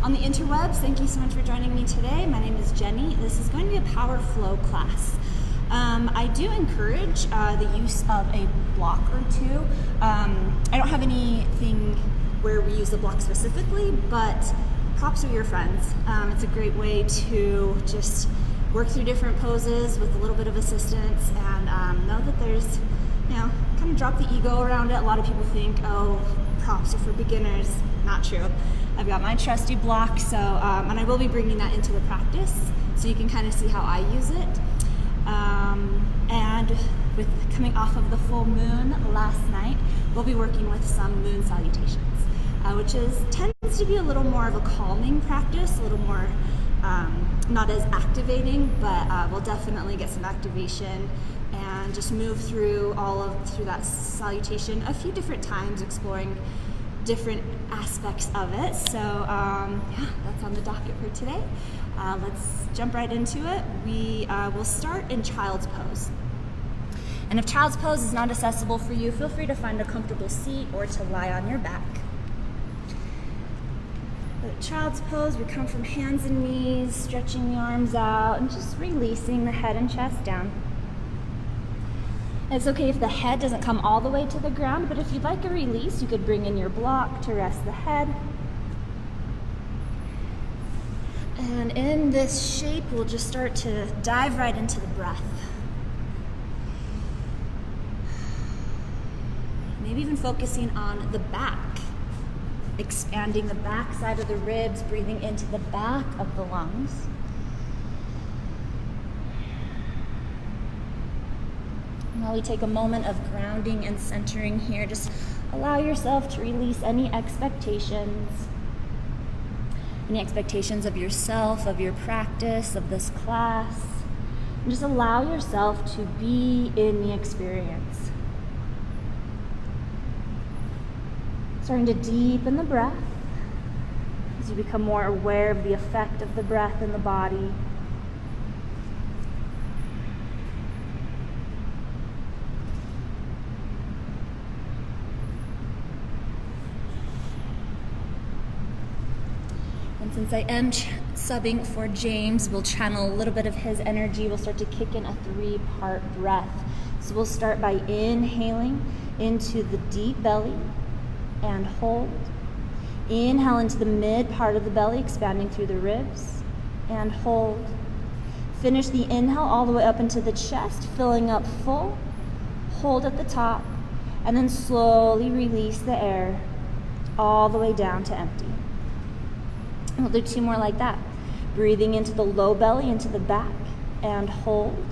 On the interwebs, thank you so much for joining me today. My name is Jenny. This is going to be a power flow class. I do encourage the use of a block or two. I don't have anything where we use the block specifically, but props are your friends. It's a great way to just work through different poses with a little bit of assistance and know that there's, kind of drop the ego around it. A lot of people think, oh, props are for beginners. Not true. I've got my trusty block, and I will be bringing that into the practice so you can kind of see how I use it. And with coming off of the full moon last night, we'll be working with some moon salutations, which tends to be a little more of a calming practice, a little more not as activating, but we'll definitely get some activation and just move through that salutation a few different times, exploring different aspects of it. So that's on the docket for today. Let's jump right into it. We will start in child's pose. And if child's pose is not accessible for you, feel free to find a comfortable seat or to lie on your back. But child's pose, we come from hands and knees, stretching the arms out and just releasing the head and chest down. It's okay if the head doesn't come all the way to the ground, but if you'd like a release, you could bring in your block to rest the head. And in this shape, we'll just start to dive right into the breath. Maybe even focusing on the back, expanding the back side of the ribs, breathing into the back of the lungs. While we take a moment of grounding and centering here, just allow yourself to release any expectations of yourself, of your practice, of this class. And just allow yourself to be in the experience. Starting to deepen the breath as you become more aware of the effect of the breath in the body. Since I am subbing for James, we'll channel a little bit of his energy. We'll start to kick in a 3-part breath. So we'll start by inhaling into the deep belly and hold. Inhale into the mid part of the belly, expanding through the ribs, and hold. Finish the inhale all the way up into the chest, filling up full. Hold at the top, and then slowly release the air all the way down to empty. We'll do 2 more like that. Breathing into the low belly, into the back, and hold.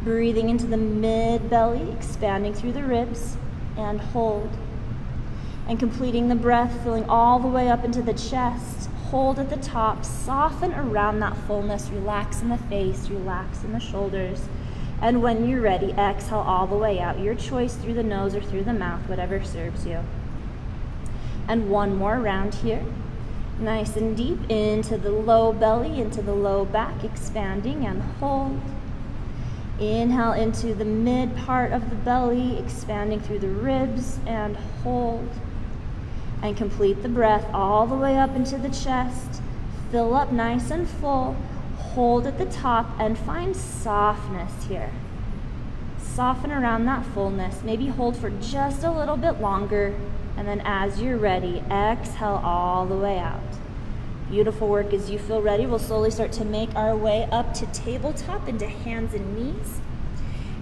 Breathing into the mid belly, expanding through the ribs, and hold. And completing the breath, filling all the way up into the chest. Hold at the top, soften around that fullness, relax in the face, relax in the shoulders. And when you're ready, exhale all the way out. Your choice, through the nose or through the mouth, whatever serves you. And 1 more round here. Nice and deep into the low belly, into the low back, expanding and hold. Inhale into the mid part of the belly, expanding through the ribs, and hold. And complete the breath all the way up into the chest. Fill up nice and full. Hold at the top and find softness here. Soften around that fullness. Maybe hold for just a little bit longer. And then as you're ready, exhale all the way out. Beautiful work. As you feel ready, we'll slowly start to make our way up to tabletop, into hands and knees.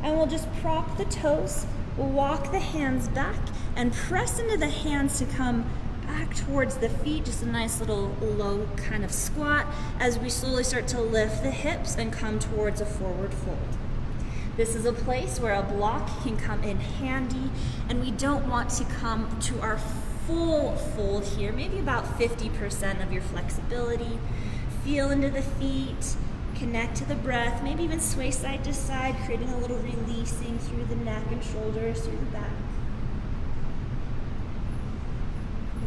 And we'll just prop the toes. We'll walk the hands back and press into the hands to come back towards the feet. Just a nice little low kind of squat as we slowly start to lift the hips and come towards a forward fold. This is a place where a block can come in handy, and we don't want to come to our full fold here, maybe about 50% of your flexibility. Feel into the feet, connect to the breath, maybe even sway side to side, creating a little releasing through the neck and shoulders, through the back.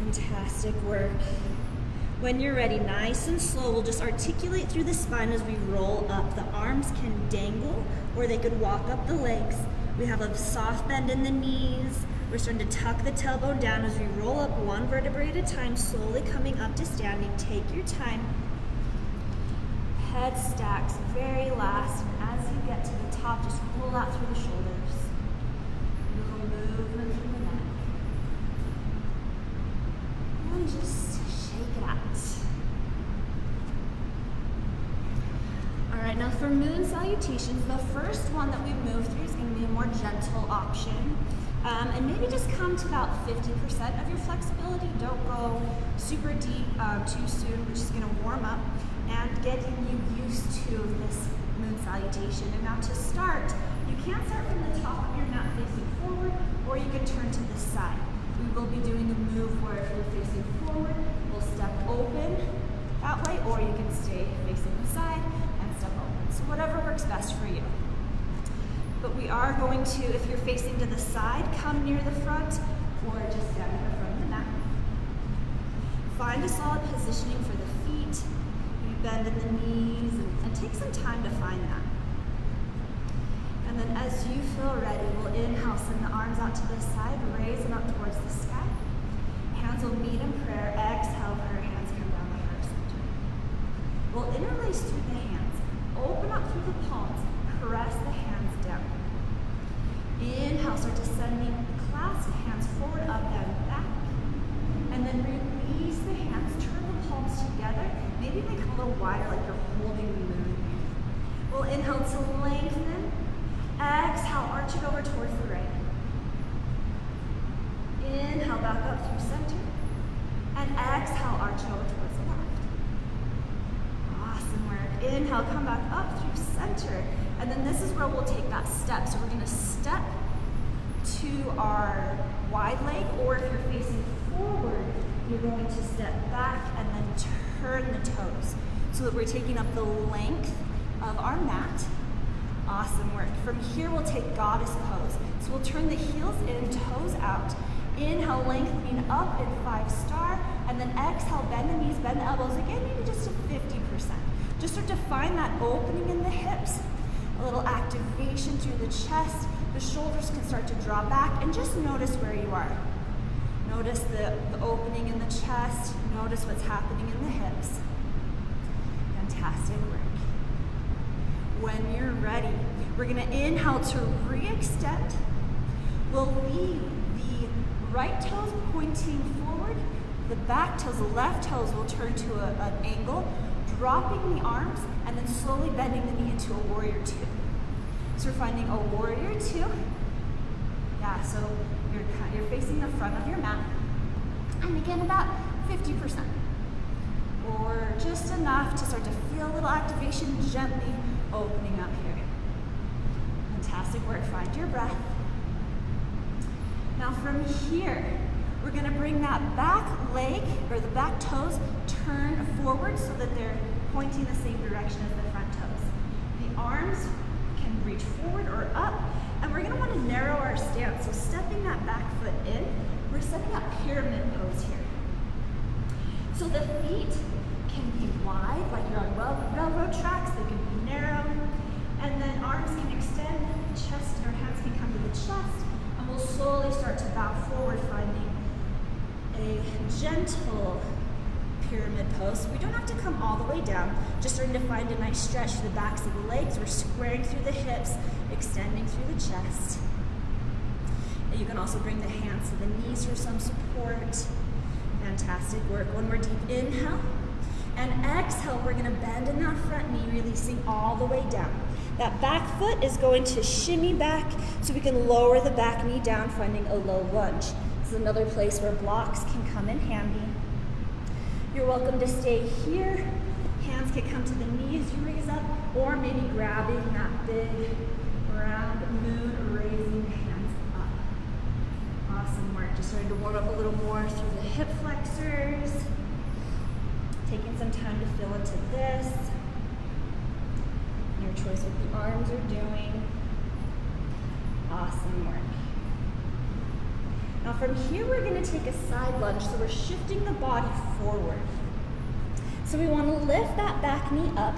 Fantastic work. When you're ready, nice and slow, we'll just articulate through the spine as we roll up. The arms can dangle, or they could walk up the legs. We have a soft bend in the knees, We're starting to tuck the tailbone down as we roll up one vertebrae at a time, slowly coming up to standing. Take your time. Head stacks very last, and as you get to the top, just roll out through the shoulders. Little movement through the neck. And just shake it out. All right, now for Moon Salutations, the first one that we've moved through is going to be a more gentle option. And maybe just come to about 50% of your flexibility. Don't go super deep too soon, which is going to warm up and getting you used to this Moon Salutation. And now to start, you can start from the top of your mat facing forward, or you can turn to the side. We will be doing a move where if you're facing forward, we'll step open that way, or you can stay facing the side and step open. So whatever works best for you. But we are going to, if you're facing to the side, come near the front, or just stand in the front of the mat. Find a solid positioning for the feet. You bend in the knees, and take some time to find that. And then as you feel ready, we'll inhale, send the arms out to the side, raise them up towards the sky. Hands will meet in prayer. Exhale, let our hands come down the heart center. We'll interlace through the hands. Open up through the palms. Press the hands down. Inhale, start descending. Clasp hands forward, up and back. And then release the hands. Turn the palms together. Maybe make them a little wider, like you're holding the moon. We'll inhale to lengthen. Exhale, arch it over towards the right. Inhale, back up through center. And exhale, arch it over towards the left. Awesome work. Inhale, come back up through center. And then this is where we'll take that step. So we're going to step to our wide leg, or if you're facing forward, you're going to step back and then turn the toes so that we're taking up the length of our mat. Awesome work. From here, we'll take goddess pose. So we'll turn the heels in, toes out. Inhale, lengthening up in 5-star, and then exhale, bend the knees, bend the elbows. Again, maybe just to 50%. Just start to find that opening in the hips. A little activation through the chest. The shoulders can start to draw back, and just notice where you are. Notice the opening in the chest. Notice what's happening in the hips. Fantastic work. When you're ready, we're going to inhale to re-extend. We'll leave the right toes pointing forward. The back toes, the left toes will turn to an angle, dropping the arms, and then slowly bending the knee into a warrior two. So we're finding a warrior two. Yeah, so you're facing the front of your mat. And again, about 50%. Or just enough to start to feel a little activation, gently opening up here. Fantastic work. Find your breath. Now from here, we're going to bring that back leg, or the back toes, turn forward so that they're pointing the same direction as the front toes. The arms can reach forward or up, and we're going to want to narrow our stance. So stepping that back foot in, we're setting up pyramid pose here. So the feet can be wide, like you're on railroad tracks. They can be narrow, and then arms can extend, chest or hands can come to the chest, and we'll slowly start to bow forward, finding a gentle pyramid pose. So we don't have to come all the way down, just starting to find a nice stretch through the backs of the legs. We're squaring through the hips, extending through the chest. And you can also bring the hands to the knees for some support. Fantastic work. One more deep inhale. And exhale, we're going to bend in that front knee, releasing all the way down. That back foot is going to shimmy back so we can lower the back knee down, finding a low lunge. This is another place where blocks can come in handy. You're welcome to stay here. Hands can come to the knees, you raise up, or maybe grabbing that big round moon, raising hands up. Awesome work. Just starting to warm up a little more through the hip flexors. Taking some time to feel into this. Your choice what the arms are doing. Awesome work. Now from here, we're going to take a side lunge, so we're shifting the body forward. So we want to lift that back knee up.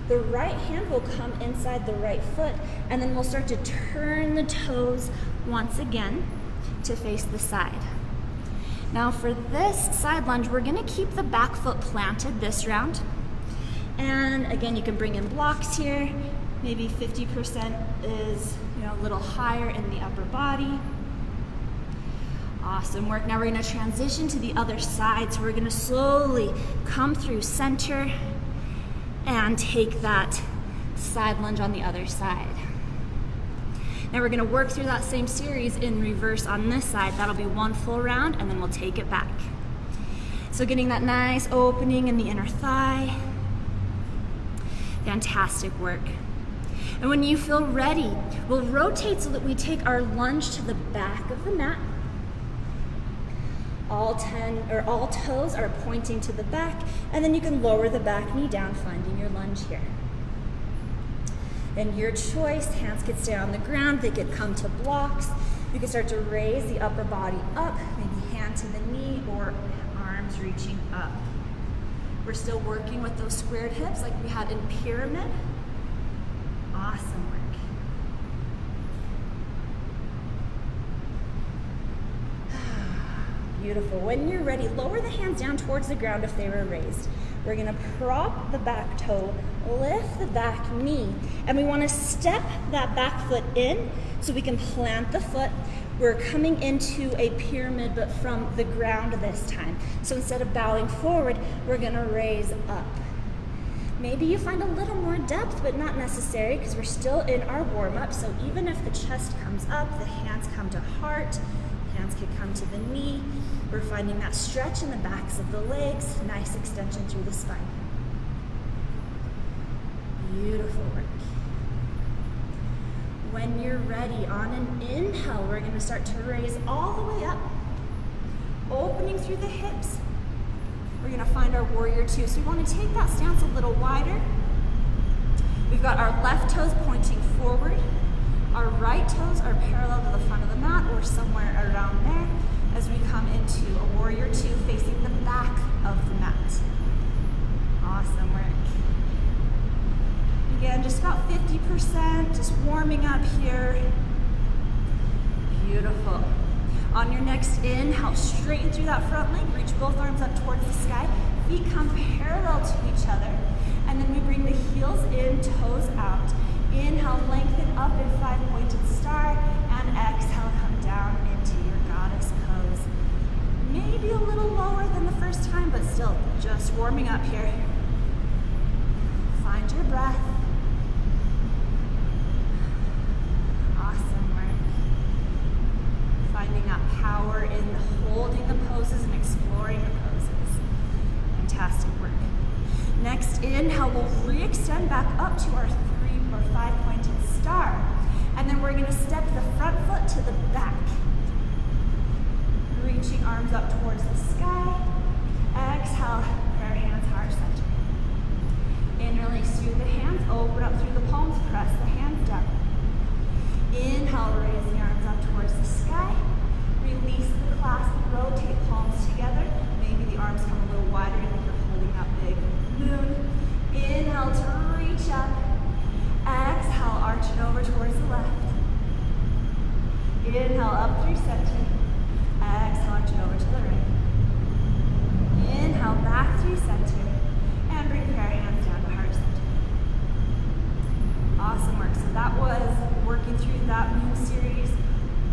The right hand will come inside the right foot, and then we'll start to turn the toes once again to face the side. Now for this side lunge, we're gonna keep the back foot planted this round. And again, you can bring in blocks here. Maybe 50% is a little higher in the upper body. Awesome work. Now we're gonna transition to the other side. So we're gonna slowly come through center and take that side lunge on the other side. Now we're gonna work through that same series in reverse on this side. That'll be one full round and then we'll take it back. So getting that nice opening in the inner thigh. Fantastic work. And when you feel ready, we'll rotate so that we take our lunge to the back of the mat. All toes are pointing to the back, and then you can lower the back knee down, finding your lunge here. And your choice, hands could stay on the ground, they could come to blocks. You can start to raise the upper body up, maybe hand to the knee or arms reaching up. We're still working with those squared hips like we had in pyramid. Awesome work. Beautiful. When you're ready, lower the hands down towards the ground if they were raised. We're gonna prop the back toe, lift the back knee, and we wanna step that back foot in so we can plant the foot. We're coming into a pyramid, but from the ground this time. So instead of bowing forward, we're gonna raise up. Maybe you find a little more depth, but not necessary because we're still in our warm-up. So even if the chest comes up, the hands come to heart, hands can come to the knee. We're finding that stretch in the backs of the legs, nice extension through the spine. Beautiful work. When you're ready, on an inhale, we're gonna start to raise all the way up, opening through the hips. We're gonna find our warrior two. So we wanna take that stance a little wider. We've got our left toes pointing forward. Our right toes are parallel to the front of the mat or somewhere around there as we come into a warrior two facing the back of the mat. Awesome work. Again, just about 50%, just warming up here. Beautiful. On your next inhale, straighten through that front leg, reach both arms up towards the sky, feet come parallel to each other, and then we bring the heels in, toes out. Inhale, lengthen up in 5-pointed star, and exhale, come down into your goddess pose. Maybe a little lower than the first time, but still just warming up here. Find your breath. Awesome work. Finding that power in holding the poses and exploring the poses. Fantastic work. Next inhale, we'll re-extend back up to our 3 or 5-pointed star. And then we're gonna step the front foot to the back. Reaching arms up towards the sky. Exhale, prayer hands, heart center. Interlace through the hands, open up through the palms, press the hands down. Inhale, raise the arms up towards the sky. Release the clasp, rotate palms together. Maybe the arms come a little wider if you're holding that big moon. Inhale to reach up. Exhale, arch it over towards the left. Inhale, up through center. Exhale, arch it over to the right. Inhale, back through center. And bring prayer hands down to heart center. Awesome work. So that was working through that moon series,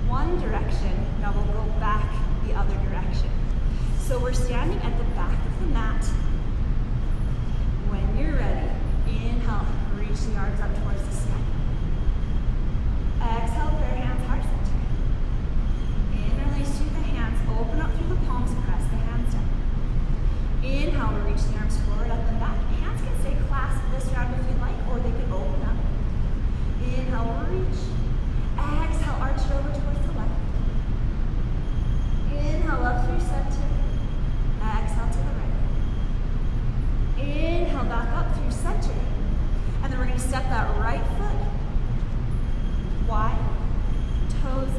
one direction. Now we'll go back the other direction. So we're standing at the back of the mat. When you're ready, inhale, reach the arms up towards the sky. Exhale, prayer hands, heart center. Interlace through the hands, open up through the palms, press the hands down. Inhale, reach the arms forward, up and back. Hands can stay clasped this round if you'd like, or they can open up. Inhale, reach. Exhale, arch it over towards the left. Inhale, up through center. Exhale to the right. Inhale, back up through center. And then we're going to step that right foot wide. Toes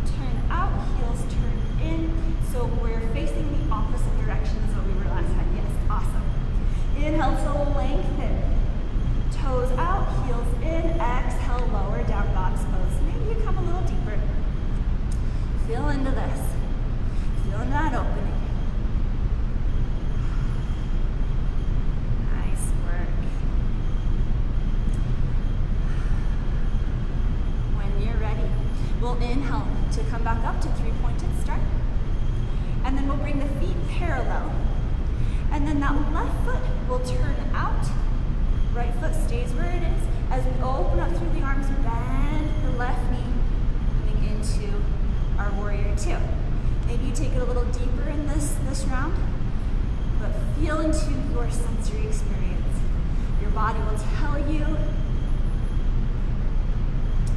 turn out, heels turn in. So we're facing the opposite direction as what we were last time. Yes, awesome. Inhale to lengthen. Toes out, heels in. Exhale, lower down, goddess pose. Maybe you come a little deeper. Feel into this. coming back up to three-pointed start. And then we'll bring the feet parallel. And then that left foot will turn out. Right foot stays where it is. As we open up through the arms, bend the left knee, coming into our warrior two. Maybe you take it a little deeper in this round, but feel into your sensory experience. Your body will tell you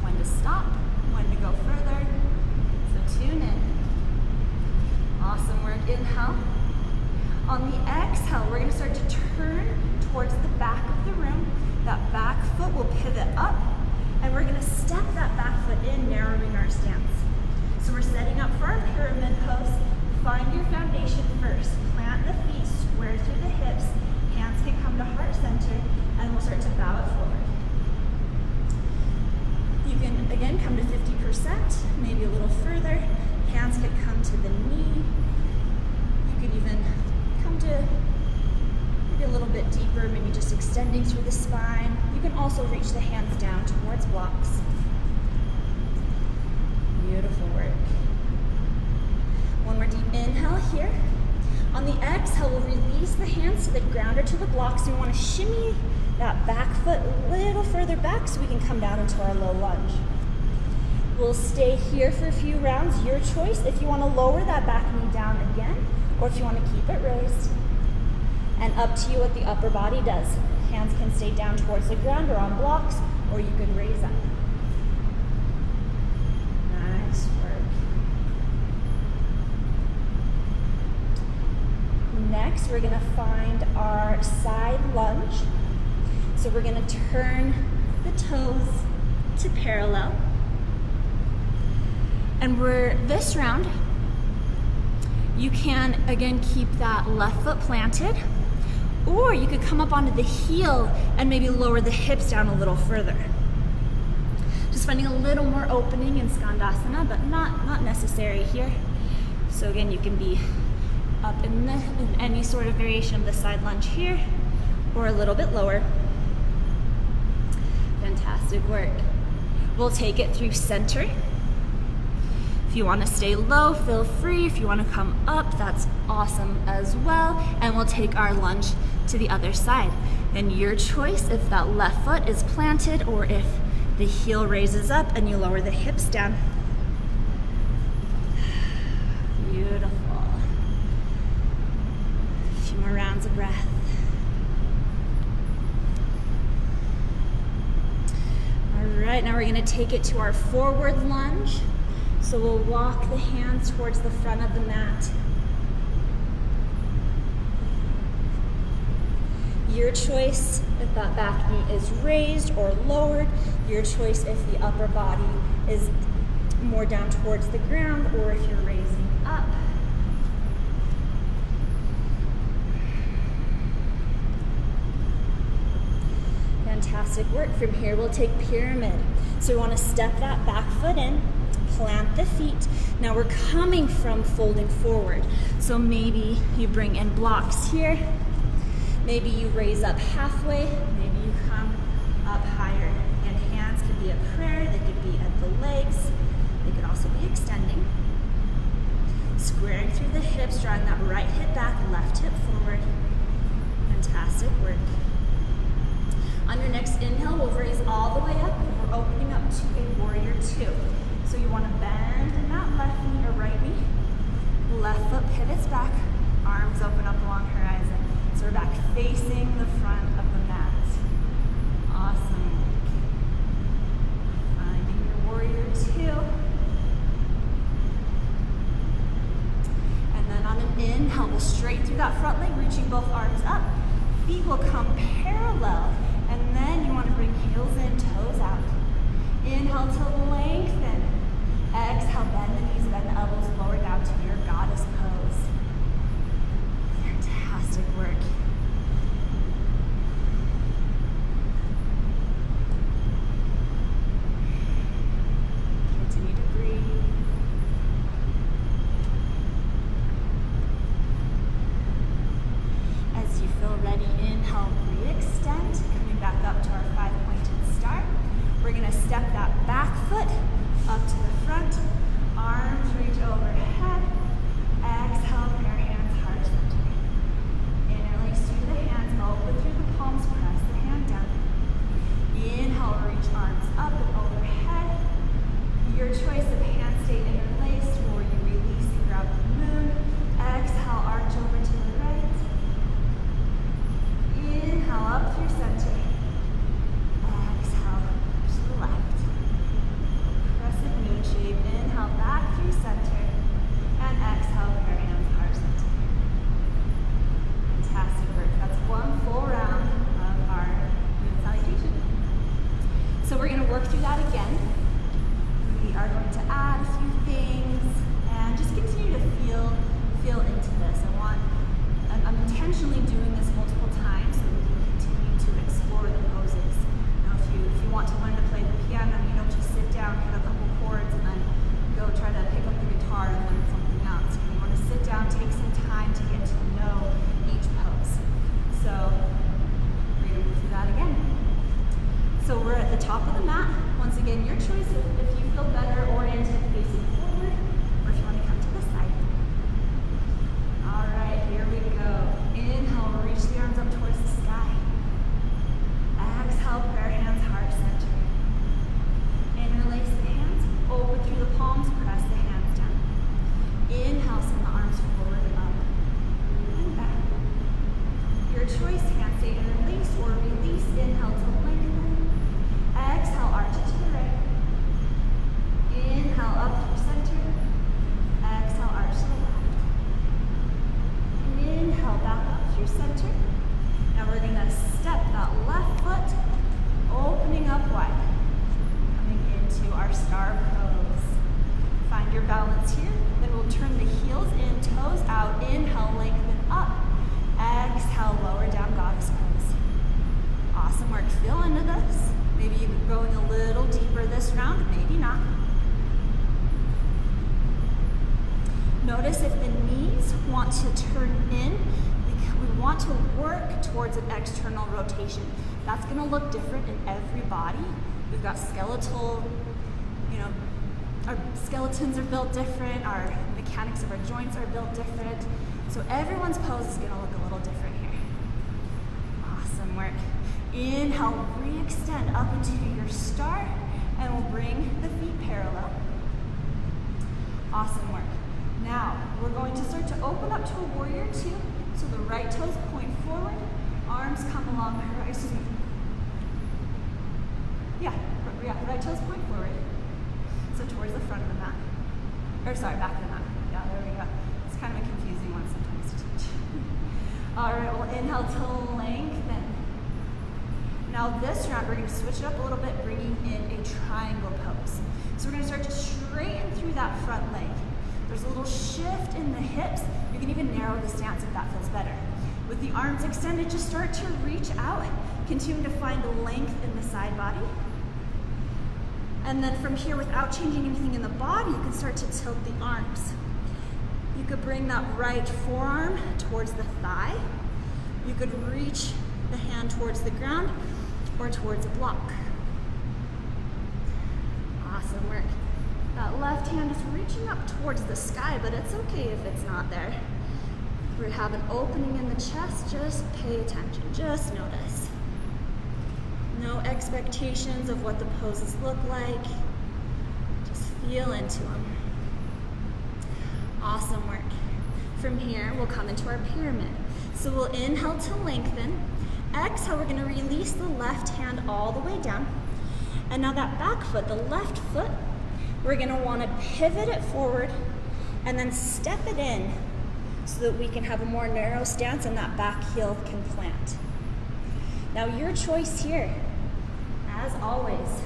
when to stop, when to go further. So tune in. Awesome work. Inhale. On the exhale, we're going to start to turn towards the back of the room. That back foot will pivot up, and we're going to step that back foot in, narrowing our stance. So we're setting up for our pyramid pose. Find your foundation first. Plant the feet square through the hips. Hands can come to heart center, and we'll start to bow it forward. You can, again, come to 50%, maybe a little further. Hands can come to the knee. You could even come to maybe a little bit deeper, maybe just extending through the spine. You can also reach the hands down towards blocks. Beautiful work. One more deep inhale here. On the exhale, we'll release the hands to the ground or to the blocks. We want to shimmy that back foot a little further back so we can come down into our low lunge. We'll stay here for a few rounds, your choice. If you want to lower that back knee down again, or if you want to keep it raised. And up to you what the upper body does. Hands can stay down towards the ground or on blocks, or you can raise up. Nice work. Next, we're going to find our side lunge. So we're going to turn the toes to parallel. And this round, you can, again, keep that left foot planted, or you could come up onto the heel and maybe lower the hips down a little further. Just finding a little more opening in Skandasana, but not necessary here. So again, you can be up in any sort of variation of the side lunge here, or a little bit lower. Fantastic work. We'll take it through center. If you want to stay low, feel free. If you want to come up, that's awesome as well. And we'll take our lunge to the other side. And your choice if that left foot is planted or if the heel raises up and you lower the hips down. Beautiful. A few more rounds of breath. All right, now we're going to take it to our forward lunge. So we'll walk the hands towards the front of the mat. Your choice if that back knee is raised or lowered. Your choice if the upper body is more down towards the ground or if you're raising up. Fantastic work. From here, we'll take pyramid. So we want to step that back foot in. Plant the feet. Now we're coming from folding forward. So maybe you bring in blocks here. Maybe you raise up halfway. Maybe you come up higher. And hands could be at prayer. They could be at the legs. They could also be extending. Squaring through the hips, drawing that right hip back, left hip forward. Fantastic work. On your next inhale, we'll raise all the way up. And we're opening up to a warrior two. So you want to bend in that left knee or right knee. Left foot pivots back, arms open up along horizon. So we're back facing the front of the mat. Awesome. Finding your warrior two. And then on an inhale, we'll straighten through that front leg, reaching both arms up. Feet will come parallel. And then you want to bring heels in, toes out. Inhale to lengthen. Exhale, bend the knees, bend the elbows, lower down to your goddess pose. Fantastic work. Continue to breathe. As you feel ready, inhale, re-extend, coming back up to our 5-pointed start. We're going to step that back foot up to the front, arms intentionally doing this multiple times so we can continue to explore the poses. Now, if you want to learn to play the piano, you don't just sit down, hit a couple chords, and then go try to pick up the guitar and learn something else. You want to sit down, take some time to get to know each pose. So we're going to do that again. So we're at the top of the mat. Once again, your choice if you feel better oriented facing forward, or if you want to come to the side. All right, here we go. Inhale, reach the arms up towards the sky. Exhale, prayer hands, heart center. Interlace the hands, open through the palms, press the hands down. Inhale, send the arms forward, up, and back. Your choice, hands stay interlace or release. Inhale to lengthen. Exhale, arch it to the right. Inhale, up through center. Exhale, arch to the left. Inhale, back up through center. Now we're going to step that left foot, opening up wide. Coming into our star pose. Find your balance here. Then we'll turn the heels in, toes out. Inhale, lengthen up. Exhale, lower down, goddess pose. Awesome work. Feel into this. Maybe you're going a little deeper this round, maybe not. Notice if the knees want to turn in, we want to work towards an external rotation. That's going to look different in every body. We've got skeletal, our skeletons are built different, our mechanics of our joints are built different. So everyone's pose is going to look a little different here. Awesome work. Inhale, re-extend up into your star, and we'll bring the feet parallel. Awesome work. Now, we're going to start to open up to a warrior two. So the right toes point forward, arms come along, right toes point forward. So towards the front of the mat. Back of the mat. Yeah, there we go. It's kind of a confusing one sometimes to teach. All right, we'll inhale to lengthen. Now this round, we're going to switch it up a little bit, bringing in a triangle pose. So we're going to start to straighten through that front leg. There's a little shift in the hips. You can even narrow the stance if that feels better. With the arms extended, just start to reach out. Continue to find length in the side body. And then from here, without changing anything in the body, you can start to tilt the arms. You could bring that right forearm towards the thigh. You could reach the hand towards the ground or towards a block. Awesome work. That left hand is reaching up towards the sky, but it's okay if it's not there. We have an opening in the chest, just pay attention, just notice. No expectations of what the poses look like. Just feel into them. Awesome work. From here, we'll come into our pyramid. So we'll inhale to lengthen. Exhale, we're going to release the left hand all the way down. And now that back foot, the left foot, we're going to want to pivot it forward and then step it in so that we can have a more narrow stance and that back heel can plant. Now your choice here, as always,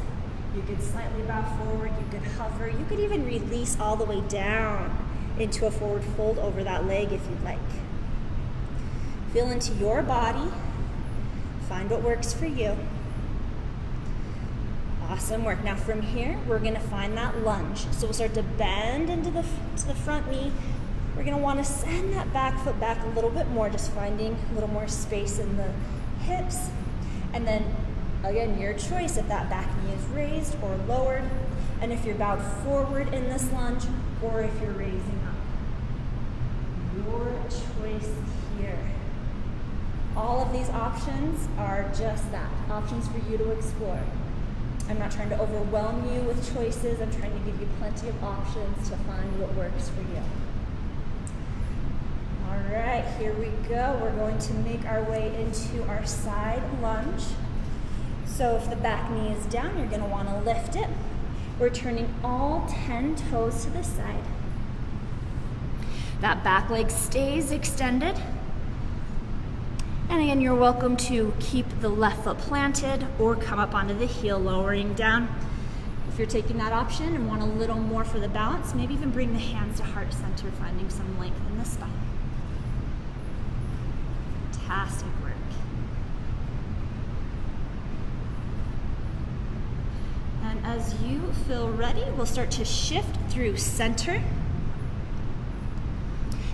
you could slightly bow forward, you could hover, you could even release all the way down into a forward fold over that leg if you'd like. Feel into your body, find what works for you. Awesome work. Now from here, we're going to find that lunge. So we'll start to bend into the front knee. We're going to want to send that back foot back a little bit more, just finding a little more space in the hips. And then, again, your choice if that back knee is raised or lowered, and if you're bowed forward in this lunge, or if you're raising up. Your choice here. All of these options are just that, options for you to explore. I'm not trying to overwhelm you with choices. I'm trying to give you plenty of options to find what works for you. All right, here we go. We're going to make our way into our side lunge. So if the back knee is down, you're going to want to lift it. We're turning all 10 toes to the side. That back leg stays extended. And again, you're welcome to keep the left foot planted or come up onto the heel, lowering down. If you're taking that option and want a little more for the balance, maybe even bring the hands to heart center, finding some length in the spine. Fantastic work. And as you feel ready, we'll start to shift through center.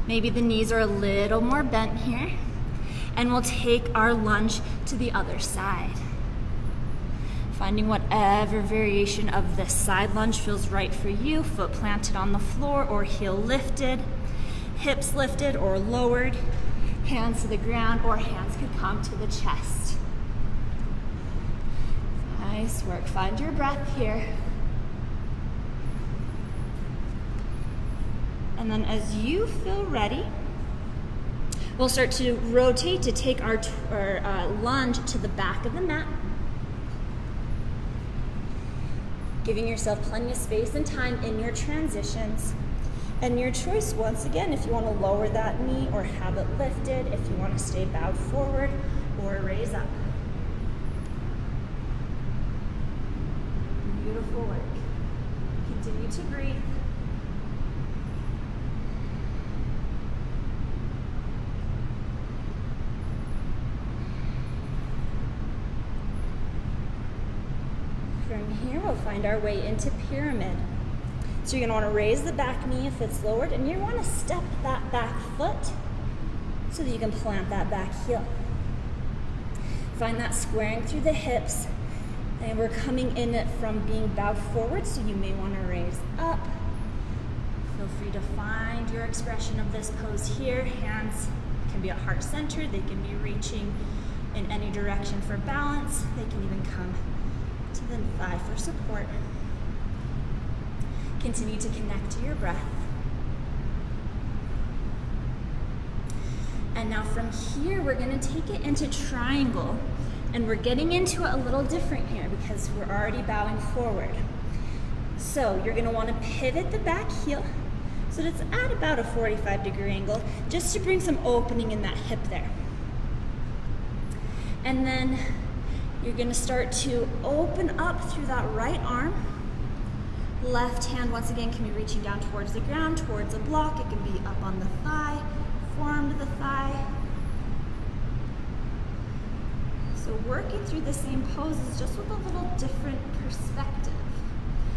Maybe the knees are a little more bent here. And we'll take our lunge to the other side. Finding whatever variation of this side lunge feels right for you. Foot planted on the floor or heel lifted. Hips lifted or lowered. Hands to the ground, or hands could come to the chest. Nice work. Find your breath here. And then as you feel ready, we'll start to rotate to take our lunge to the back of the mat. Giving yourself plenty of space and time in your transitions. And your choice, once again, if you want to lower that knee or have it lifted, if you want to stay bowed forward or raise up. Beautiful work. Continue to breathe. From here, we'll find our way into pyramid. So you're going to want to raise the back knee if it's lowered, and you want to step that back foot so that you can plant that back heel. Find that squaring through the hips, and we're coming in it from being bowed forward, so you may want to raise up. Feel free to find your expression of this pose here. Hands can be at heart center, they can be reaching in any direction for balance, they can even come to the thigh for support. Continue to connect to your breath. And now from here, we're going to take it into triangle. And we're getting into it a little different here because we're already bowing forward. So you're going to want to pivot the back heel so that it's at about a 45-degree angle, just to bring some opening in that hip there. And then you're going to start to open up through that right arm. Left hand, once again, can be reaching down towards the ground, towards a block. It can be up on the thigh, forearm to the thigh. So working through the same poses, just with a little different perspective,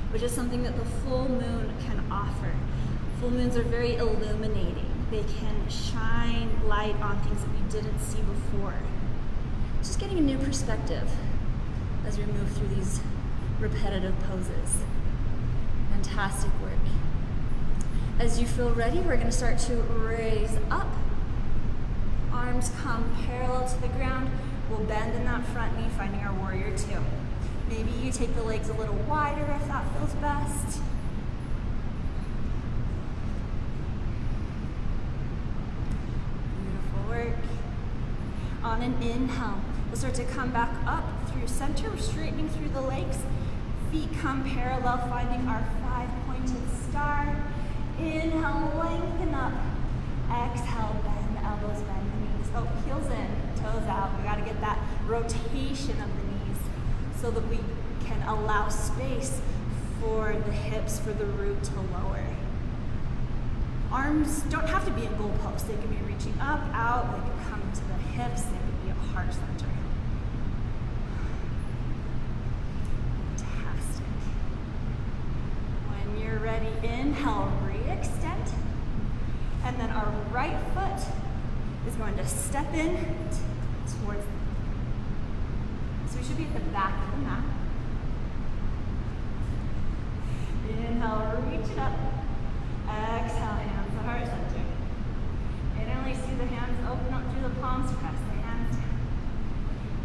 which is something that the full moon can offer. Full moons are very illuminating. They can shine light on things that we didn't see before. Just getting a new perspective as we move through these repetitive poses. Fantastic work. As you feel ready, we're going to start to raise up. Arms come parallel to the ground. We'll bend in that front knee, finding our warrior two. Maybe you take the legs a little wider if that feels best. Beautiful work. On an inhale, we'll start to come back up through center. We're straightening through the legs. Feet come parallel, finding our 5-pointed star. Inhale, lengthen up. Exhale, bend the elbows, bend the knees. Oh, heels in, toes out. We gotta get that rotation of the knees so that we can allow space for the hips, for the root to lower. Arms don't have to be in goalposts. They can be reaching up, out. They can come to the hips. They can be at heart center. Ready, inhale, re-extend. And then our right foot is going to step in towards the So we should be at the back of the mat. Inhale, reach it up. Exhale, hands to heart center. Inhale, see the hands open up through the palms, press the hands down.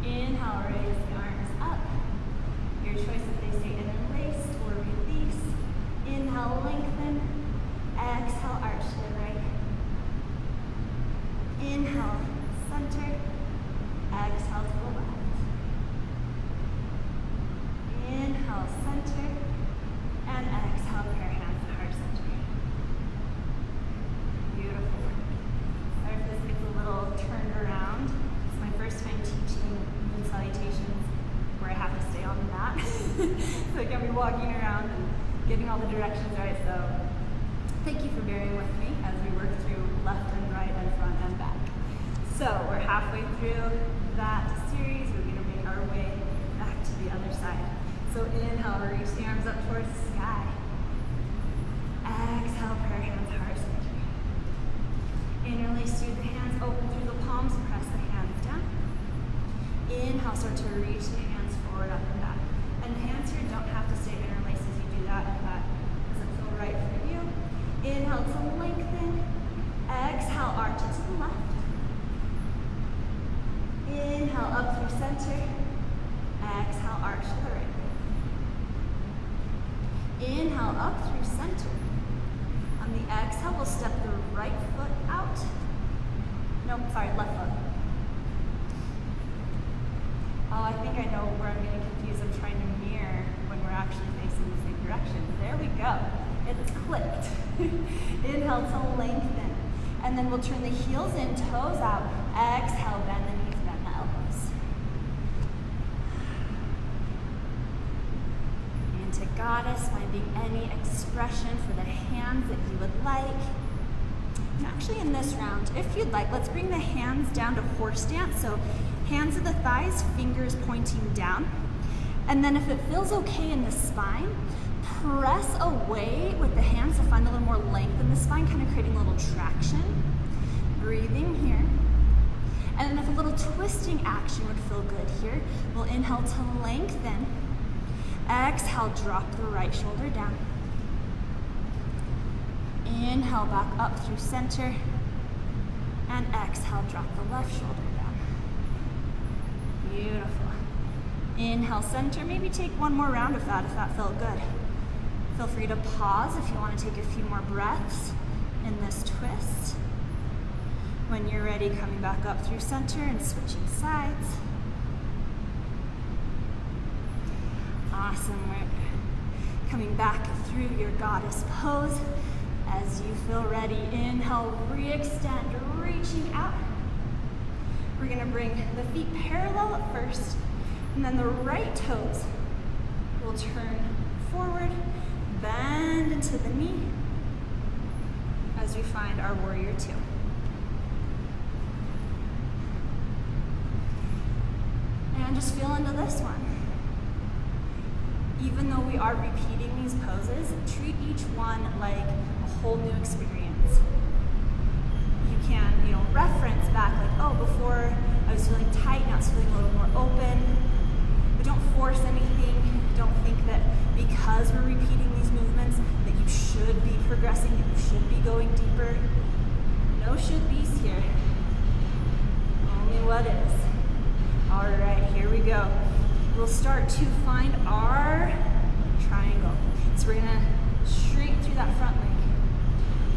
Inhale, raise the arms up. Your choice if they stay interlaced or release. Inhale, lengthen. Exhale, arch to the right. Inhale, center. Exhale to the left. Inhale, center. And exhale, pair hands to heart center. Beautiful work. Sorry if this gets a little turned around. It's my first time teaching Moon Salutations where I have to stay on the mat. So I can be walking around and getting all the directions right. So thank you for bearing with me as we work through left and right and front and back. So we're halfway through that series. We're going to make our way back to the other side. So inhale, reach the arms up towards the sky. Exhale, prayer hands, heart center. Interlace through the hands, open through the palms, press the hands down. Inhale, start to reach the hands forward, up and back. And the hands here don't have to stay interlaced as you do that if that doesn't feel right for you. Inhale to lengthen. Exhale, arch it to the left. Inhale, up through center. Exhale, arch to the right. Inhale, up through center. On the exhale, we'll step the right foot out. Nope, sorry, left foot. Oh, I think I know where I'm getting confused. I'm trying to mirror when we're actually facing the same direction. There we go. It's clicked. Inhale to lengthen. And then we'll turn the heels in, toes out. Exhale, bend the knees, bend the elbows. Into Goddess, finding any expression for the hands that you would like. And actually in this round, if you'd like, let's bring the hands down to horse stance. So hands at the thighs, fingers pointing down. And then if it feels okay in the spine, press away with the hands to find a little more length in the spine, kind of creating a little traction. Breathing here. And then if a little twisting action would feel good here, we'll inhale to lengthen. Exhale, drop the right shoulder down. Inhale, back up through center. And exhale, drop the left shoulder down. Beautiful. Inhale, center. Maybe take one more round of that if that felt good. Feel free to pause if you want to take a few more breaths in this twist. When you're ready, coming back up through center and switching sides. Awesome. We're coming back through your Goddess pose. As you feel ready, inhale, re-extend, reaching out. We're going to bring the feet parallel at first, and then the right toes will turn forward, bend into the knee as we find our warrior two. And just feel into this one. Even though we are repeating these poses, treat each one like a whole new experience. You can, reference back like, oh, before I was feeling tight, now it's feeling a little more open. But don't force anything. Don't think that because we're repeating these movements that you should be progressing, that you should be going deeper. No should be's here. Only what is. All right, here we go. We'll start to find our triangle. So we're gonna straight through that front leg.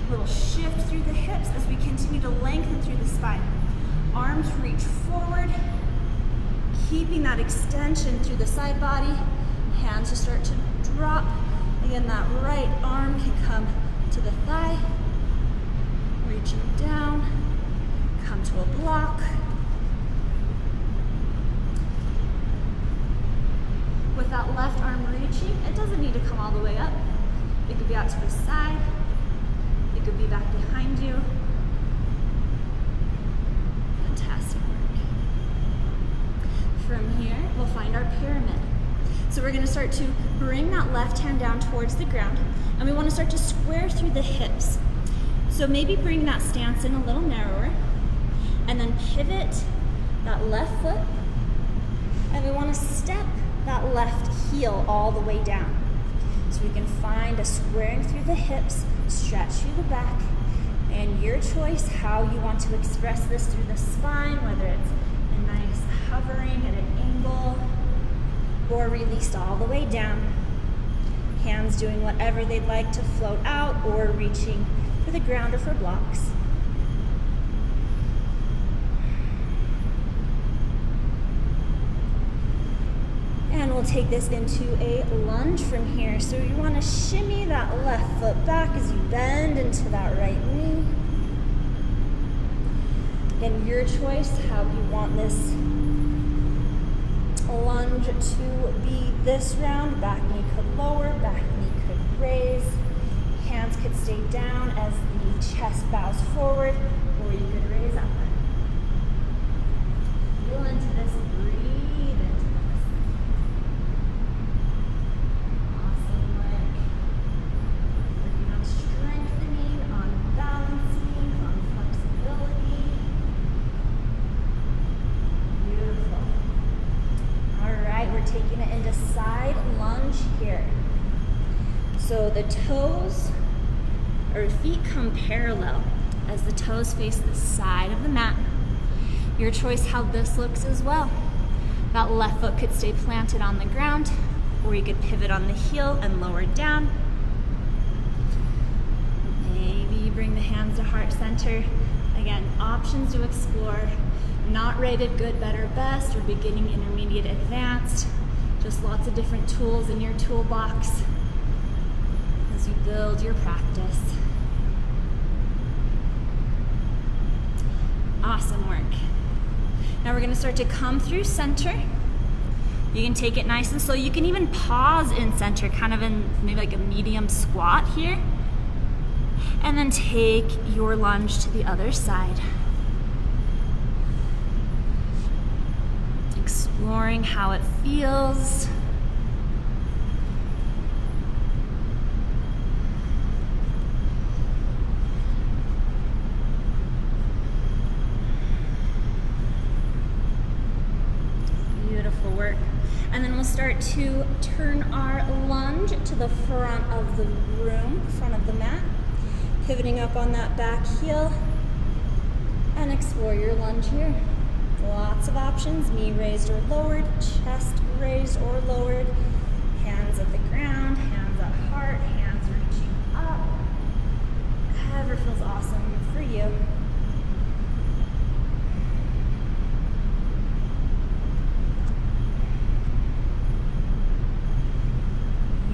Little shift through the hips as we continue to lengthen through the spine. Arms reach forward, keeping that extension through the side body. Hands will start to drop. Again, that right arm can come to the thigh, reaching down, come to a block. With that left arm reaching, it doesn't need to come all the way up. It could be out to the side. It could be back behind you. Fantastic work. From here, we'll find our pyramid. So we're going to start to bring that left hand down towards the ground, and we want to start to square through the hips. So maybe bring that stance in a little narrower, and then pivot that left foot, and we want to step that left heel all the way down. So we can find a squaring through the hips, stretch through the back, and your choice how you want to express this through the spine, whether it's a nice hovering at an angle, or released all the way down. Hands doing whatever they'd like to float out, or reaching for the ground or for blocks. And we'll take this into a lunge from here. So you want to shimmy that left foot back as you bend into that right knee. Again, your choice how you want this lunge to be this round. Back knee could lower, back knee could raise. Hands could stay down as the chest bows forward, or you could raise up. a side lunge here. So the toes or feet come parallel as the toes face the side of the mat. Your choice how this looks as well. That left foot could stay planted on the ground, or you could pivot on the heel and lower down. Maybe you bring the hands to heart center. Again, options to explore. Not rated good, better, best, or beginning, intermediate, advanced. Just lots of different tools in your toolbox as you build your practice. Awesome work. Now we're going to start to come through center. You can take it nice and slow. You can even pause in center, kind of in maybe like a medium squat here. And then take your lunge to the other side. Exploring how it feels. Beautiful work. And then we'll start to turn our lunge to the front of the room, front of the mat. Pivoting up on that back heel. And explore your lunge here. Lots of options, knee raised or lowered, chest raised or lowered, hands at the ground, hands at heart, hands reaching up. However feels awesome for you.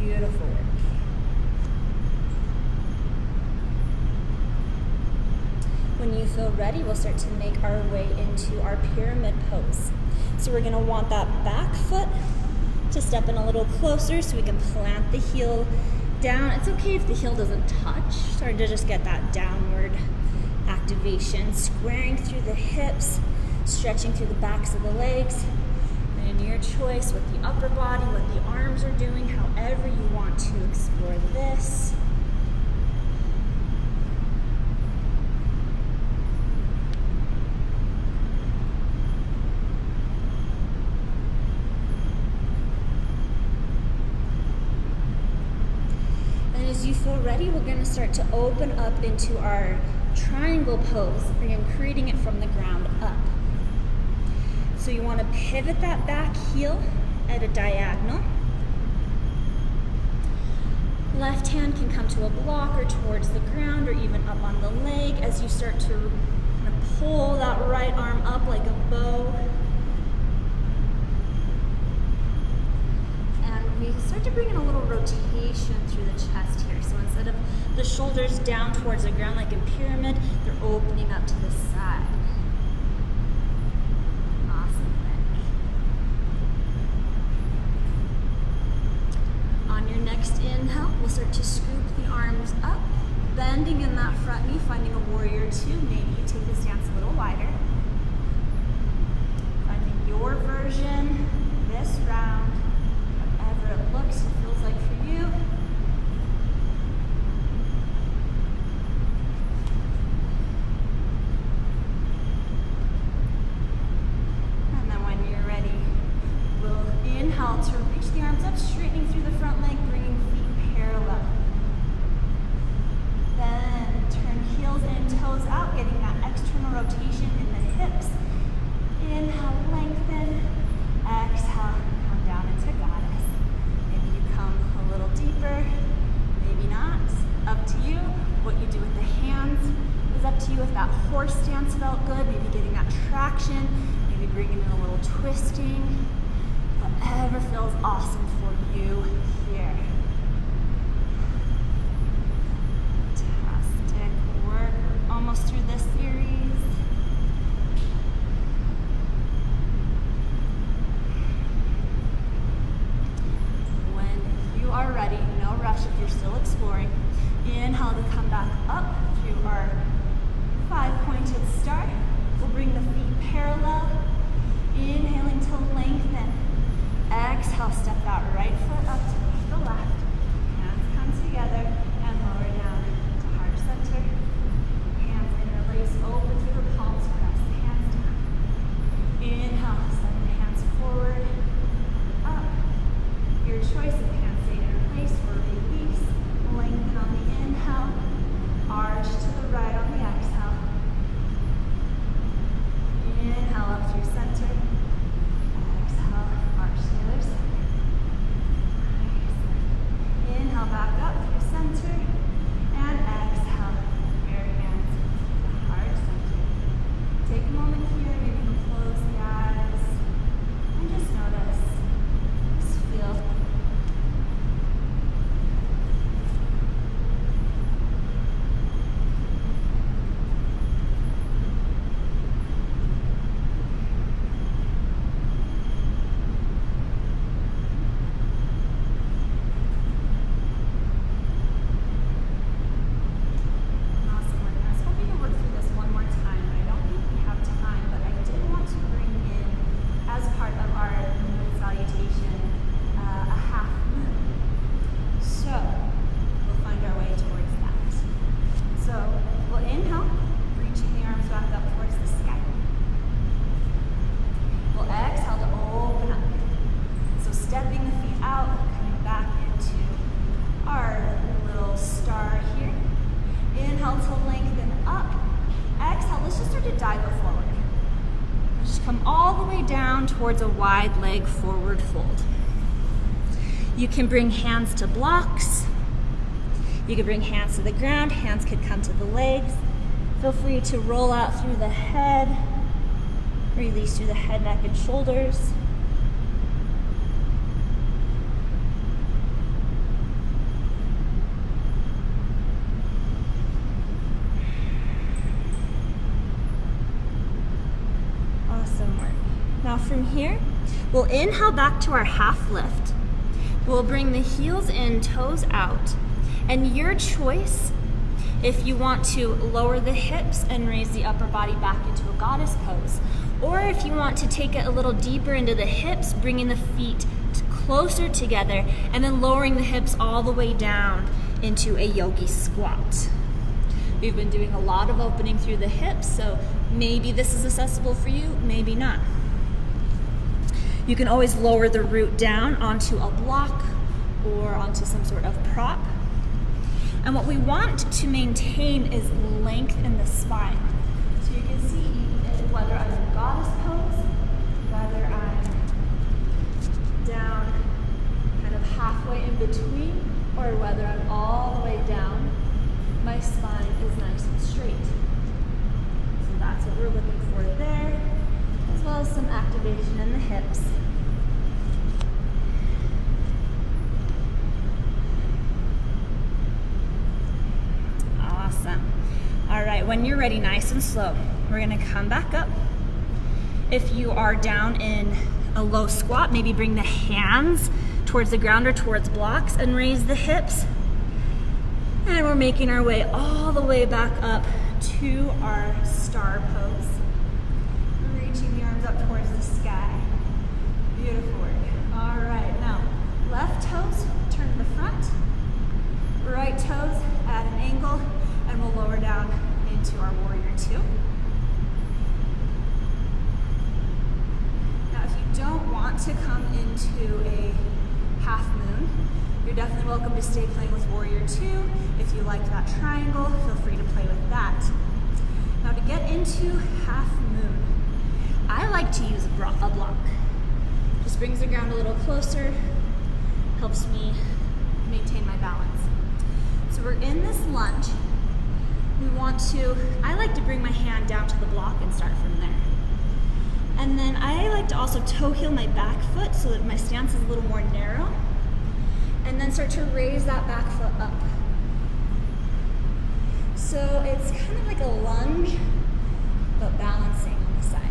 Beautiful work. When you feel ready, we'll start to make our way into our pyramid pose. So we're going to want that back foot to step in a little closer so we can plant the heel down. It's okay if the heel doesn't touch. Start to just get that downward activation, squaring through the hips, stretching through the backs of the legs. And your choice with the upper body, what the arms are doing, however you want to explore this. As you feel ready, we're going to start to open up into our triangle pose, again creating it from the ground up. So you want to pivot that back heel at a diagonal. Left hand can come to a block or towards the ground or even up on the leg as you start to kind of pull that right arm up like a bow. We start to bring in a little rotation through the chest here. So instead of the shoulders down towards the ground like a pyramid, they're opening up to the side. Awesome work. On your next inhale, we'll start to scoop the arms up, bending in that front knee, finding a warrior two. Maybe you take the stance a little wider. Finding your version this round. It looks and feels like for you. And then when you're ready, we'll inhale to reach the arms up, straightening through the front leg, bringing feet parallel. Then turn heels in, toes out, getting that external rotation in the hips. Inhale, lengthen. Exhale, come down into goddess. Come a little deeper, maybe not, up to you. What you do with the hands is up to you. If that horse stance felt good, maybe getting that traction, maybe bringing in a little twisting, whatever feels awesome for you here. Fantastic work. We're almost through this series. Are ready, no rush if you're still exploring. Inhale to come back up through our 5-pointed star. We'll bring the feet parallel. Inhaling to lengthen. Exhale, step that right foot up to the left. Hands come together and lower down to heart center. Hands interlace come all the way down towards a wide leg forward fold. You can bring hands to blocks. You can bring hands to the ground. Hands could come to the legs. Feel free to roll out through the head. Release through the head, neck, and shoulders. Awesome work. Now from here, we'll inhale back to our half lift. We'll bring the heels in, toes out. And your choice, if you want to lower the hips and raise the upper body back into a goddess pose, or if you want to take it a little deeper into the hips, bringing the feet closer together and then lowering the hips all the way down into a yogi squat. We've been doing a lot of opening through the hips, so maybe this is accessible for you, maybe not. You can always lower the root down onto a block or onto some sort of prop. And what we want to maintain is length in the spine. So you can see whether I'm in goddess pose, whether I'm down kind of halfway in between, or whether I'm all the way down, my spine is nice and straight. So that's what we're looking for there, as well as some activation in the hips. Awesome. All right, when you're ready, nice and slow, we're gonna come back up. If you are down in a low squat, maybe bring the hands towards the ground or towards blocks and raise the hips. And we're making our way all the way back up to our star pose. Reaching the arms up towards the sky. Beautiful work. All right, now left toes turn to the front. Right toes at an angle, and we'll lower down into our warrior two. Now if you don't want to come into a half moon, you're definitely welcome to stay playing with warrior two. If you like that triangle, feel free to play with that. Now to get into half moon, I like to use a block. Just brings the ground a little closer, helps me maintain my balance. So we're in this lunge. We want to, I like to bring my hand down to the block and start from there. And then I like to also toe heel my back foot so that my stance is a little more narrow. And then start to raise that back foot up. So it's kind of like a lunge, but balancing on the side.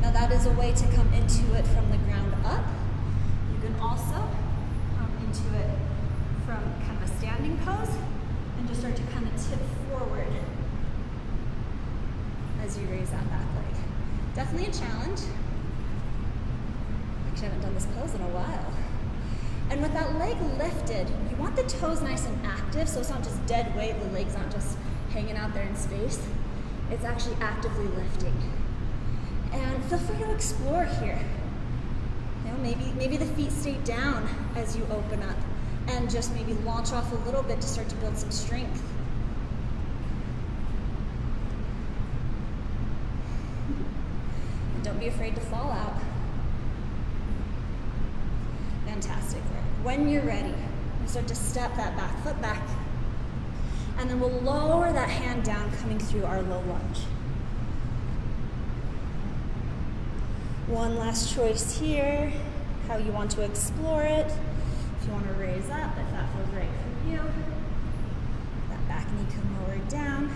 Now that is a way to come into it from the ground up. You can also come into it from kind of a standing pose and just start to kind of tip forward as you raise that back leg. Definitely a challenge. Actually, I haven't done this pose in a while. And with that leg lifted, you want the toes nice and active, so it's not just dead weight, the leg's not just hanging out there in space. It's actually actively lifting. And feel free to explore here. You know, maybe the feet stay down as you open up, and just maybe launch off a little bit to start to build some strength. And don't be afraid to fall out. Fantastic work. When you're ready, you start to step that back foot back, and then we'll lower that hand down, coming through our low lunge. One last choice here, how you want to explore it. If you want to raise up, if that feels right for you, that back knee can lower down.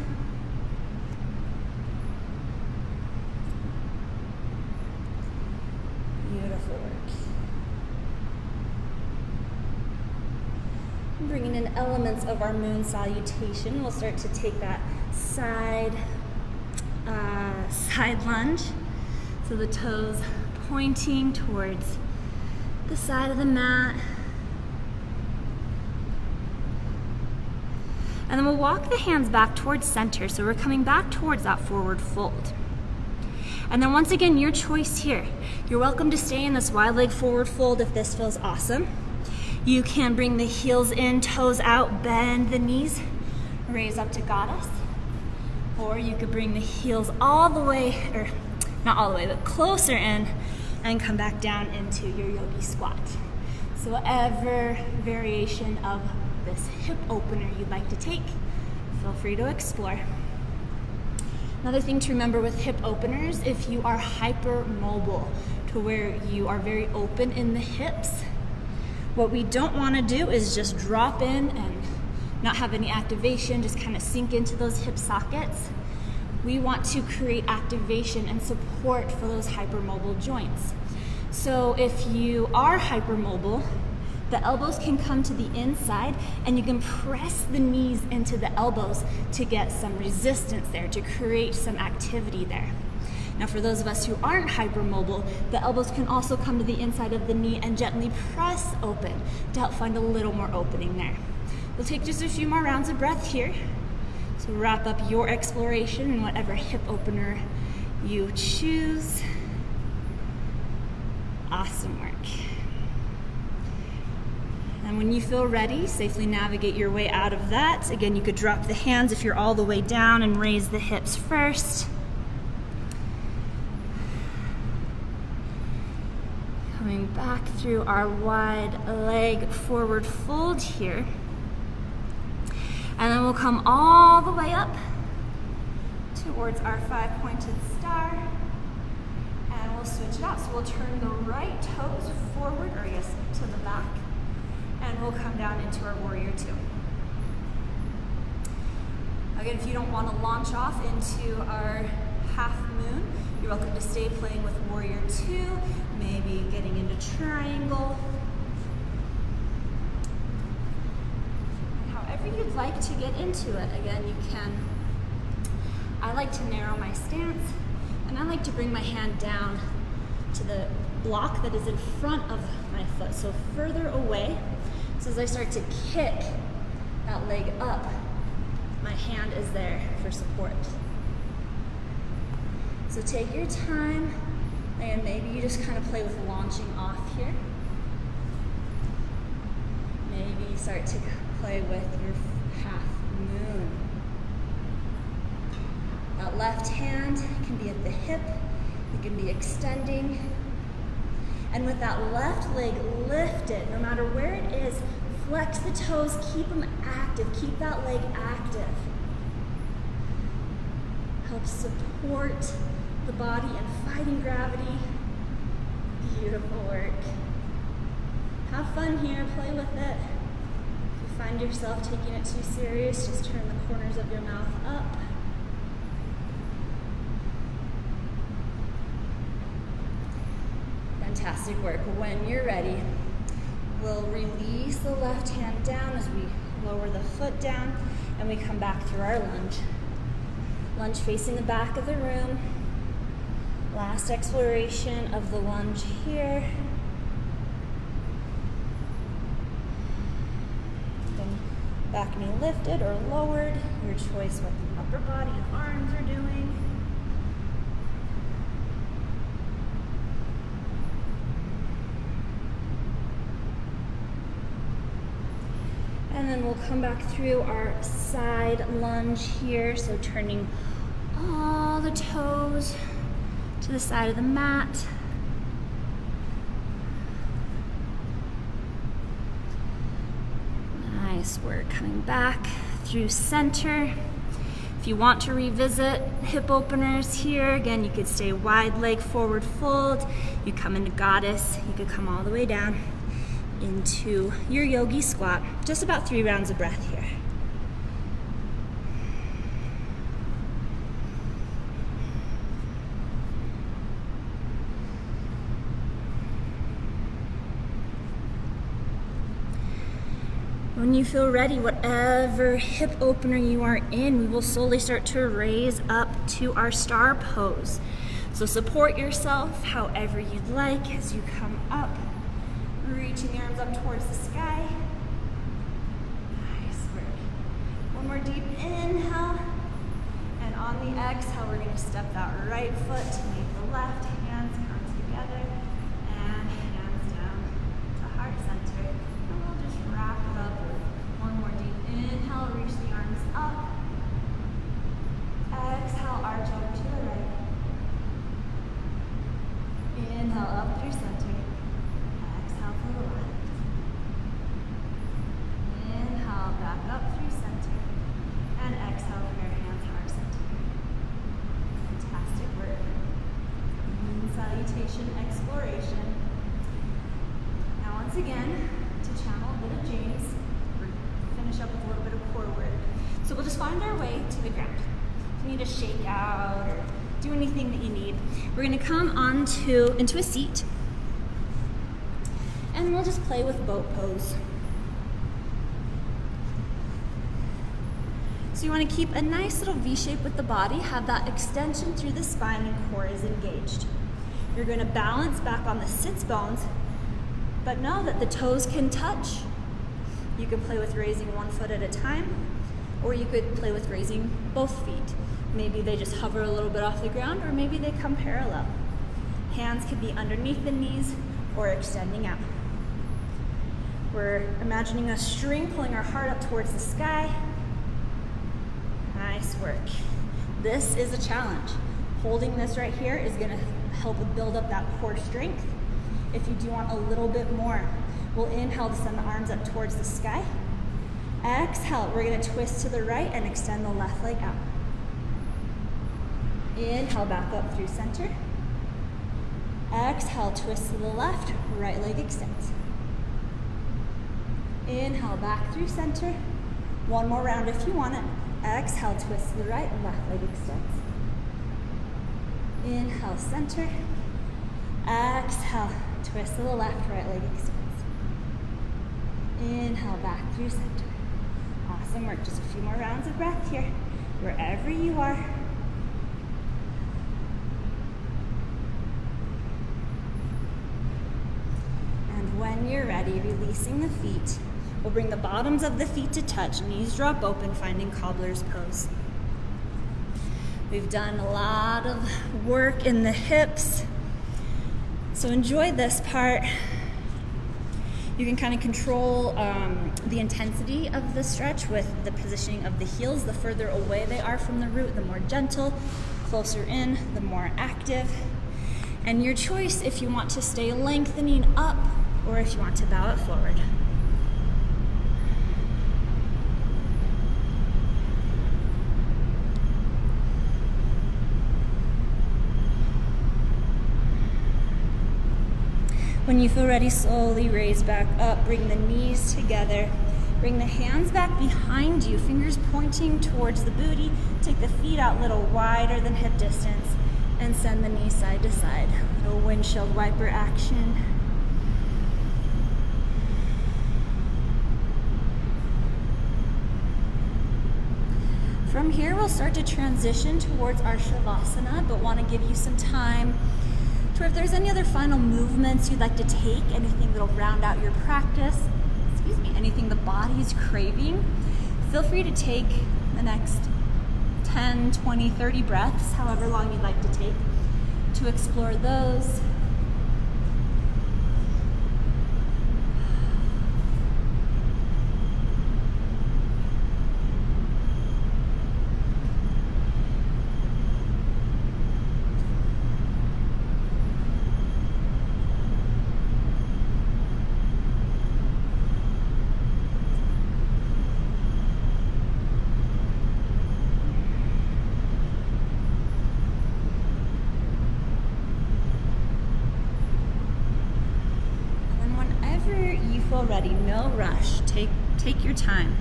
Beautiful work. Bringing in elements of our moon salutation, we'll start to take that side lunge. So the toes pointing towards the side of the mat. And then we'll walk the hands back towards center. So we're coming back towards that forward fold. And then once again, your choice here. You're welcome to stay in this wide leg forward fold if this feels awesome. You can bring the heels in, toes out, bend the knees, raise up to goddess. Or you could bring the heels all the way, or not all the way, but closer in, and come back down into your yogi squat. So whatever variation of this hip opener you'd like to take, feel free to explore. Another thing to remember with hip openers, if you are hypermobile, to where you are very open in the hips, what we don't want to do is just drop in and not have any activation, just kind of sink into those hip sockets. We want to create activation and support for those hypermobile joints. So if you are hypermobile, the elbows can come to the inside and you can press the knees into the elbows to get some resistance there, to create some activity there. Now for those of us who aren't hypermobile, the elbows can also come to the inside of the knee and gently press open to help find a little more opening there. We'll take just a few more rounds of breath here to wrap up your exploration in whatever hip opener you choose. Awesome work. And when you feel ready, safely navigate your way out of that. Again, you could drop the hands if you're all the way down and raise the hips first. Coming back through our wide leg forward fold here. And then we'll come all the way up towards our 5-pointed star. And we'll switch it out. So we'll turn the right toes forward, or yes, to the back. And we'll come down into our warrior two. Again, if you don't want to launch off into our half moon, you're welcome to stay playing with warrior two, maybe getting into triangle. However you'd like to get into it. Again, you can. I like to narrow my stance, and I like to bring my hand down to the block that is in front of my foot, so further away. So as I start to kick that leg up, my hand is there for support. So take your time, and maybe you just kind of play with launching off here. Maybe you start to play with your half moon. That left hand can be at the hip, it can be extending. And with that left leg lifted, no matter where it is, flex the toes, keep them active, keep that leg active. Help support the body and fighting gravity. Beautiful work. Have fun here, play with it. If you find yourself taking it too serious, just turn the corners of your mouth up. Fantastic work. When you're ready, we'll release the left hand down as we lower the foot down, and we come back through our lunge. Lunge facing the back of the room. Last exploration of the lunge here. Then back knee lifted or lowered, your choice what the upper body and arms are doing. And then we'll come back through our side lunge here, so turning all the toes to the side of the mat. Nice work. Coming back through center. If you want to revisit hip openers here, again, you could stay wide leg forward fold. You come into goddess. You could come all the way down into your yogi squat. Just about 3 rounds of breath here. When you feel ready, whatever hip opener you are in, we will slowly start to raise up to our star pose. So support yourself however you'd like as you come up, reaching the arms up towards the sky. Nice work. One more deep inhale, and on the exhale, we're going to step that right foot to meet the left. Hands come together, and hands down to heart center. And we'll just wrap it up with one more deep inhale, reach the arms up. the ground. If you need to shake out or do anything that you need, we're gonna come into a seat, and we'll just play with boat pose. So you want to keep a nice little V shape with the body, have that extension through the spine and core is engaged. You're going to balance back on the sits bones, but know that the toes can touch. You can play with raising one foot at a time, or you could play with raising both feet. Maybe they just hover a little bit off the ground, or maybe they come parallel. Hands can be underneath the knees or extending out. We're imagining a string pulling our heart up towards the sky. Nice work. This is a challenge. Holding this right here is going to help build up that core strength. If you do want a little bit more, we'll inhale to send the arms up towards the sky. Exhale, we're going to twist to the right and extend the left leg out. Inhale, back up through center. Exhale, twist to the left, right leg extends. Inhale, back through center. One more round if you want it. Exhale, twist to the right, left leg extends. Inhale, center. Exhale, twist to the left, right leg extends. Inhale, back through center. Awesome work. Just a few more rounds of breath here, wherever you are. And when you're ready, releasing the feet. We'll bring the bottoms of the feet to touch, knees drop open, finding cobbler's pose. We've done a lot of work in the hips, so enjoy this part. You can kind of control the intensity of the stretch with the positioning of the heels. The further away they are from the root, the more gentle. Closer in, the more active. And your choice if you want to stay lengthening up or if you want to bow it forward. When you feel ready, slowly raise back up, bring the knees together, bring the hands back behind you, fingers pointing towards the booty, take the feet out a little wider than hip distance, and send the knees side to side. Little windshield wiper action. From here, we'll start to transition towards our Shavasana, but want to give you some time to if there's any other final movements you'd like to take, anything that'll round out your practice, anything the body's craving, feel free to take the next 10, 20, 30 breaths, however long you'd like to take, to explore those. Ready, no rush. Take your time.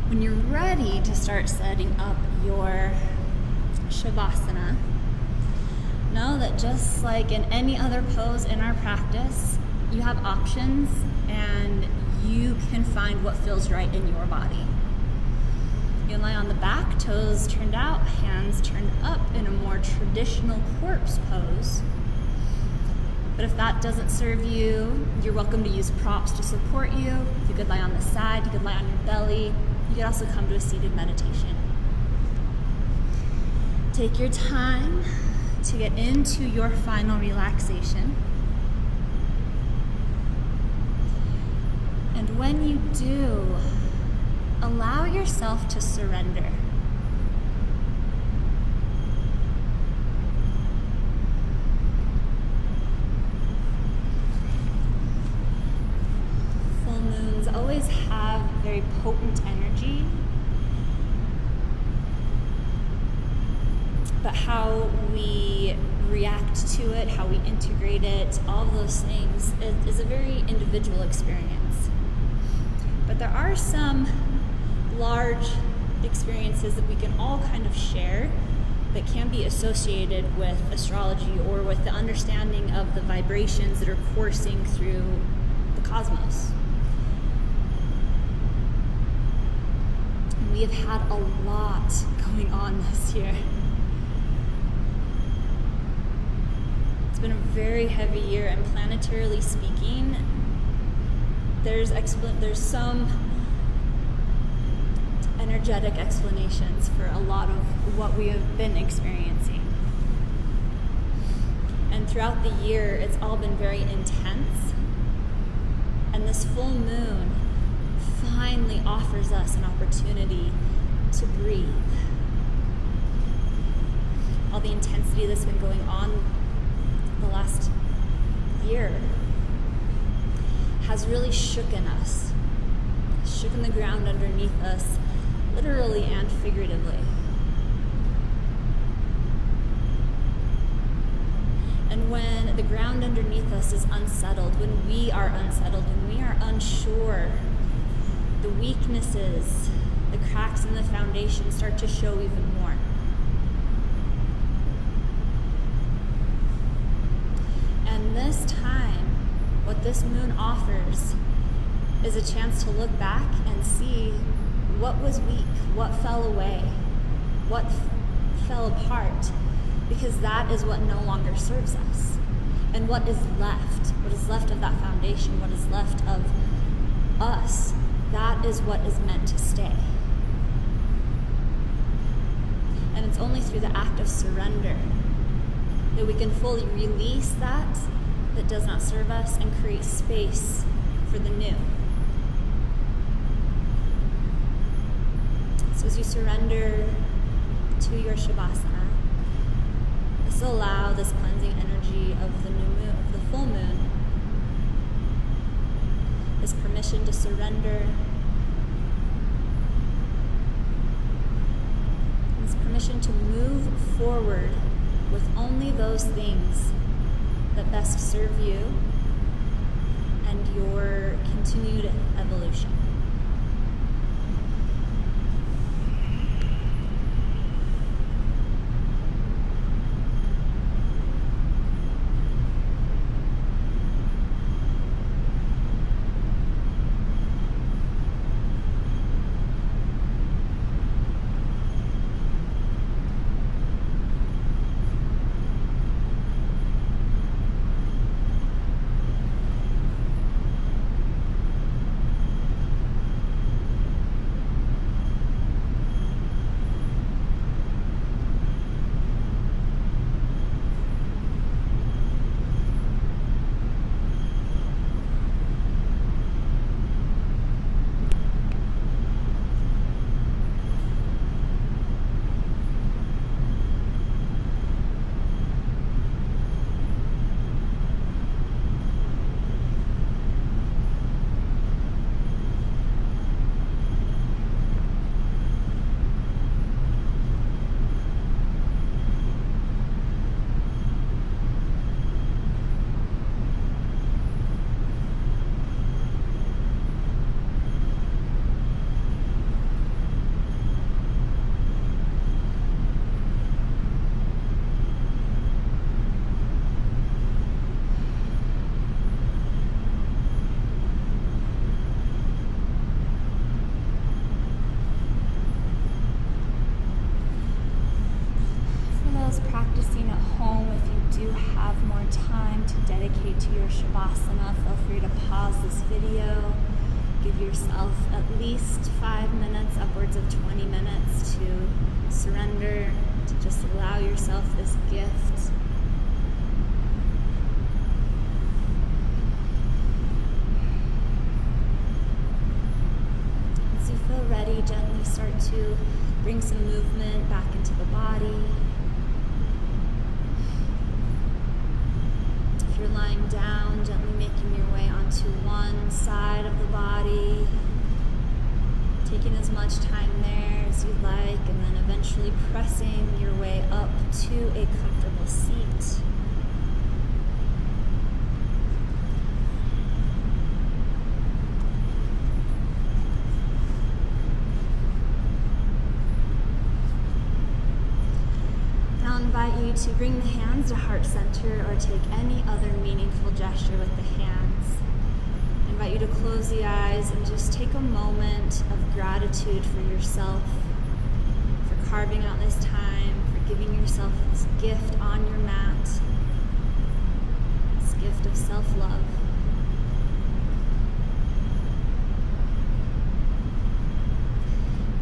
When you're ready to start setting up your Shavasana, know that just like in any other pose in our practice, you have options and you can find what feels right in your body. You can lie on the back, toes turned out, hands turned up in a more traditional corpse pose. But if that doesn't serve you, you're welcome to use props to support you. You could lie on the side, you could lie on your belly. You could also come to a seated meditation. Take your time to get into your final relaxation. And when you do, allow yourself to surrender. Always have very potent energy, but how we react to it, how we integrate it, all of those things is a very individual experience. But there are some large experiences that we can all kind of share that can be associated with astrology or with the understanding of the vibrations that are coursing through the cosmos. And we have had a lot going on this year. It's been a very heavy year, and planetarily speaking, there's some energetic explanations for a lot of what we have been experiencing. And throughout the year, it's all been very intense. And this full moon finally offers us an opportunity to breathe. All the intensity that's been going on the last year has really shooken us, shooken the ground underneath us, literally and figuratively. And when the ground underneath us is unsettled, when we are unsettled, when we are unsure, the weaknesses, the cracks in the foundation start to show even more. And this time, what this moon offers is a chance to look back and see what was weak, what fell away, what fell apart, because that is what no longer serves us. And what is left of that foundation, what is left of us, that is what is meant to stay. And it's only through the act of surrender that we can fully release that does not serve us and create space for the new. So as you surrender to your Shavasana, just allow this cleansing energy of the new moon, of the full moon, this permission to surrender, this permission to move forward with only those things that best serve you and your continued evolution. Practicing at home, if you do have more time to dedicate to your Shavasana, feel free to pause this video. Give yourself at least 5 minutes, upwards of 20 minutes to surrender, to just allow yourself this gift. As you feel ready, gently start to bring some movement back into the body. If you're lying down, gently making your way onto one side of the body, taking as much time there as you'd like, and then eventually pressing your way up to a comfortable seat. invite you to bring the hands to heart center or take any other meaningful gesture with the hands. I invite you to close the eyes and just take a moment of gratitude for yourself, for carving out this time, for giving yourself this gift on your mat, this gift of self-love.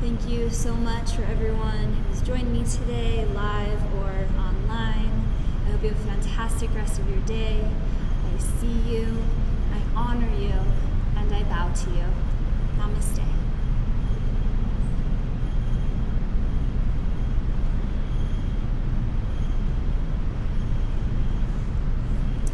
Thank you so much for everyone who's joined me today, live or online. I hope you have a fantastic rest of your day. I see you, I honor you, and I bow to you. Namaste.